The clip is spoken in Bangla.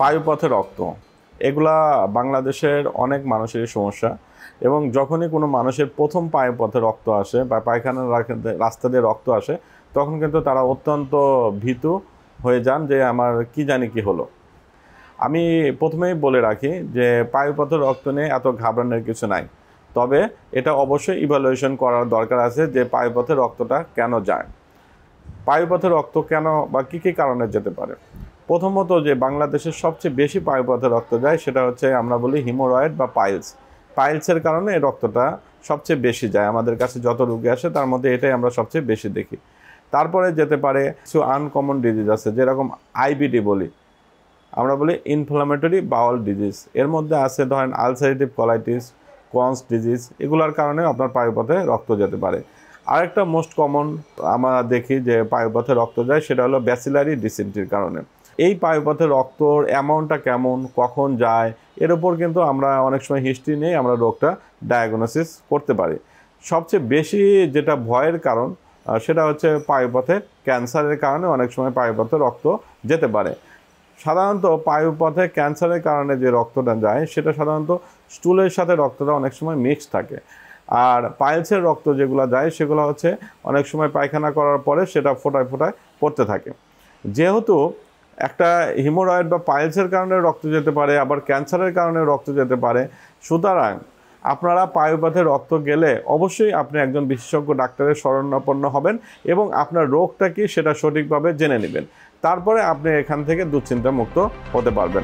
পায়ুপথে রক্ত এগুলা বাংলাদেশের অনেক মানুষেরই সমস্যা এবং যখনই কোনো মানুষের প্রথম পায়ুপথে রক্ত আসে বা পায়খানার রাস্তা দিয়ে রক্ত আসে তখন কিন্তু তারা অত্যন্ত ভীতু হয়ে যান যে আমার কি জানি কি হলো। আমি প্রথমেই বলে রাখি যে পায়ুপথে রক্ত নিয়ে এত ঘাবড়ানোর কিছু নাই, তবে এটা অবশ্যই ইভ্যালুয়েশন করার দরকার আছে যে পায়ুপথে রক্তটা কেন যায়, পায়ুপথে রক্ত কেন বা কী কী কারণে যেতে পারে। প্রথমত যে বাংলাদেশের সবচেয়ে বেশি পায়ুপথে রক্ত যায় সেটা হচ্ছে আমরা বলি হিমোরয়েড বা পাইলসের কারণে এই রক্তটা সবচেয়ে বেশি যায়। আমাদের কাছে যত রোগী আসে তার মধ্যে এটাই আমরা সবচেয়ে বেশি দেখি। তারপরে যেতে পারে কিছু আনকমন ডিজিজ আছে, যেরকম আইবিডি বলি, আমরা বলি ইনফ্লামেটরি বাউল ডিজিজ, এর মধ্যে আছে ধরেন আলসারেটিভ কলাইটিস, ক্রনস ডিজিজ, এগুলোর কারণে আপনার পায়ুপথে রক্ত যেতে পারে। আরেকটা মোস্ট কমন আমরা দেখি যে পায়ুপথে রক্ত যায় সেটা হলো ব্যাসিলারি ডিসেন্ট্রির কারণে। এই পায়ুপথে রক্তর অ্যামাউন্টটা কেমন, কখন যায়, এর উপর কিন্তু আমরা অনেক সময় হিস্ট্রি নিয়ে আমরা রোগটা ডায়াগনোসিস করতে পারি। সবচেয়ে বেশি যেটা ভয়ের কারণ সেটা হচ্ছে পায়ুপথে ক্যান্সারের কারণে অনেক সময় পায়ুপথে রক্ত যেতে পারে। সাধারণত পায়ুপথে ক্যান্সারের কারণে যে রক্তটা যায় সেটা সাধারণত স্টুলের সাথে রক্তটা অনেক সময় মিক্স থাকে, আর পাইলসের রক্ত যেগুলো যায় সেগুলো হচ্ছে অনেক সময় পায়খানা করার পরে সেটা ফোটায় ফোটায় পড়তে থাকে। যেহেতু একটা হিমোরয়েড বা পাইলসের কারণে রক্ত যেতে পারে, আবার ক্যান্সারের কারণে রক্ত যেতে পারে, সুতরাং আপনারা পায়ুপথে রক্ত গেলে অবশ্যই আপনি একজন বিশেষজ্ঞ ডাক্তারের শরণাপন্ন হবেন এবং আপনার রোগটা কি সেটা সঠিকভাবে জেনে নেবেন, তারপরে আপনি এখান থেকে দুশ্চিন্তা মুক্ত হতে পারবেন।